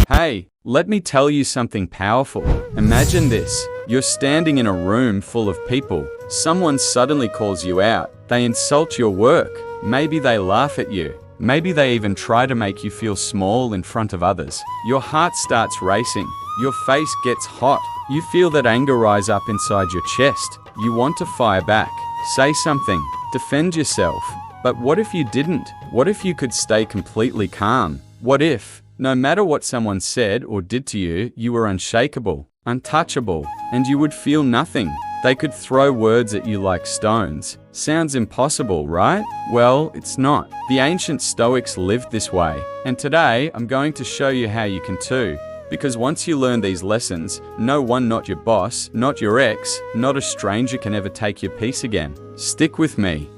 Hey, let me tell you something powerful. Imagine this. You're standing in a room full of people. Someone suddenly calls you out. They insult your work. Maybe they laugh at you. Maybe they even try to make you feel small in front of others. Your heart starts racing. Your face gets hot. You feel that anger rise up inside your chest. You want to fire back. Say something. Defend yourself. But what if you didn't? What if you could stay completely calm? What if, no matter what someone said or did to you, you were unshakable, untouchable, and you would feel nothing? They could throw words at you like stones. Sounds impossible, right? Well, it's not. The ancient Stoics lived this way, and today I'm going to show you how you can too. Because once you learn these lessons, no one, not your boss, not your ex, not a stranger can ever take your peace again. Stick with me.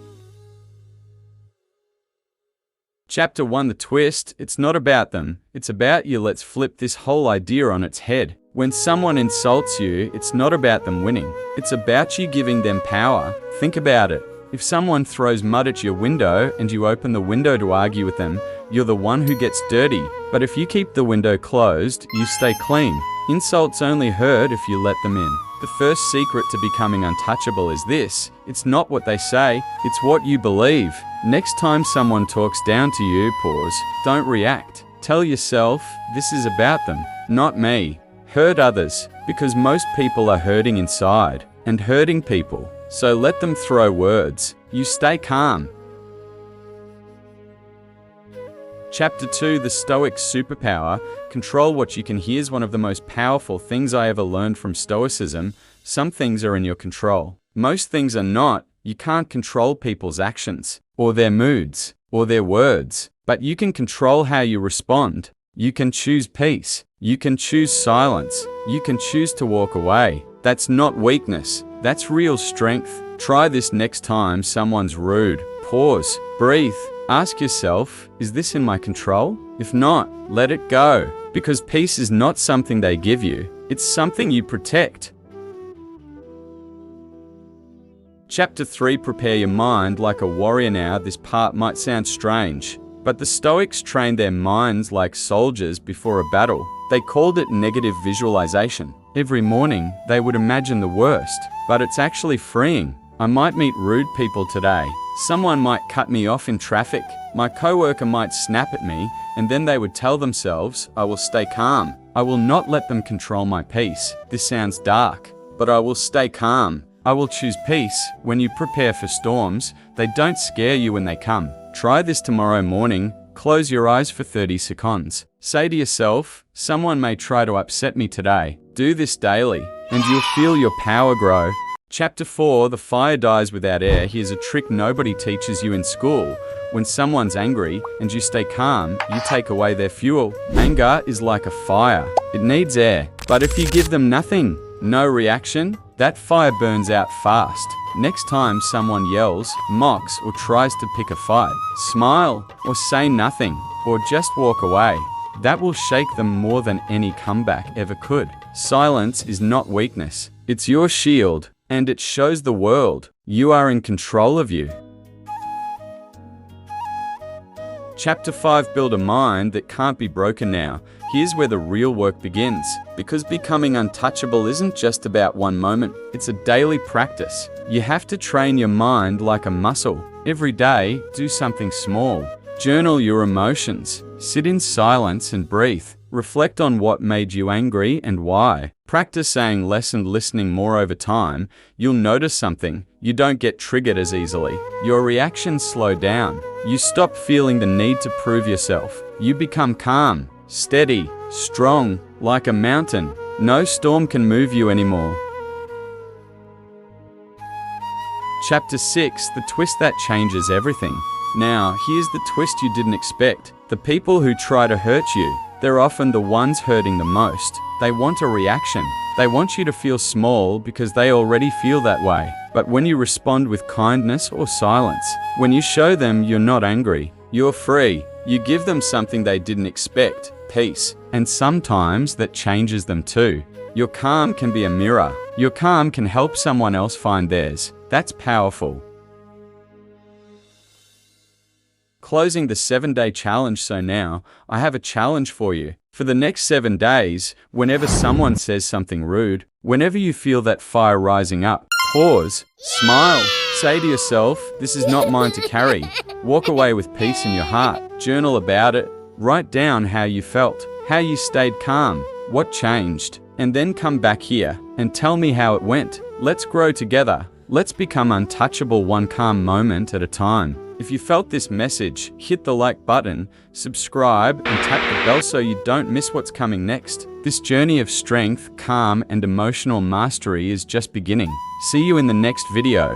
Chapter 1, the twist. It's not about them, it's about you. Let's flip this whole idea on its head. When someone insults you, it's not about them winning. It's about you giving them power. Think about it. If someone throws mud at your window and you open the window to argue with them, you're the one who gets dirty. But if you keep the window closed, you stay clean. Insults only hurt if you let them in. The first secret to becoming untouchable is this: it's not what they say, it's what you believe. Next time someone talks down to you, pause. Don't react. Tell yourself, this is about them, not me. Hurt others, because most people are hurting inside, and hurting people. So let them throw words. You stay calm. Chapter 2, the Stoic superpower. Control what you can. Here's one of the most powerful things I ever learned from Stoicism. Some things are in your control. Most things are not. You can't control people's actions, or their moods, or their words. But you can control how you respond. You can choose peace. You can choose silence. You can choose to walk away. That's not weakness. That's real strength. Try this next time someone's rude. Pause. Breathe. Ask yourself, is this in my control? If not, let it go. Because peace is not something they give you. It's something you protect. Chapter 3, prepare your mind like a warrior. Now, this part might sound strange, but the Stoics trained their minds like soldiers before a battle. They called it negative visualization. Every morning, they would imagine the worst, but it's actually freeing. I might meet rude people today. Someone might cut me off in traffic. My coworker might snap at me, and then they would tell themselves, I will stay calm. I will not let them control my peace. This sounds dark, but I will stay calm. I will choose peace. When you prepare for storms, they don't scare you when they come. Try this tomorrow morning. Close your eyes for 30 seconds. Say to yourself, someone may try to upset me today. Do this daily, and you'll feel your power grow. Chapter 4, the fire dies without air. Here's a trick nobody teaches you in school. When someone's angry and you stay calm, you take away their fuel. Anger is like a fire. It needs air. But if you give them nothing, no reaction, that fire burns out fast. Next time someone yells, mocks, or tries to pick a fight, smile, or say nothing, or just walk away. That will shake them more than any comeback ever could. Silence is not weakness. It's your shield, and it shows the world you are in control of you. Chapter 5, build a mind that can't be broken. Now, here's where the real work begins. Because becoming untouchable isn't just about one moment, it's a daily practice. You have to train your mind like a muscle. Every day, do something small. Journal your emotions. Sit in silence and breathe. Reflect on what made you angry and why. Practice saying less and listening more over time. You'll notice something. You don't get triggered as easily. Your reactions slow down. You stop feeling the need to prove yourself. You become calm, steady, strong, like a mountain. No storm can move you anymore. Chapter 6, the twist that changes everything. Now, here's the twist you didn't expect. The people who try to hurt you, they're often the ones hurting the most. They want a reaction. They want you to feel small because they already feel that way. But when you respond with kindness or silence, when you show them you're not angry, you're free, you give them something they didn't expect, peace. And sometimes that changes them too. Your calm can be a mirror. Your calm can help someone else find theirs. That's powerful. closing the 7-day challenge. So now, I have a challenge for you. For the next 7 days, whenever someone says something rude, whenever you feel that fire rising up, pause, smile, say to yourself, this is not mine to carry. Walk away with peace in your heart. Journal about it. Write down how you felt, how you stayed calm, what changed, and then come back here and tell me how it went. Let's grow together. Let's become untouchable, one calm moment at a time. If you felt this message, hit the like button, subscribe, and tap the bell so you don't miss what's coming next. This journey of strength, calm, and emotional mastery is just beginning. See you in the next video.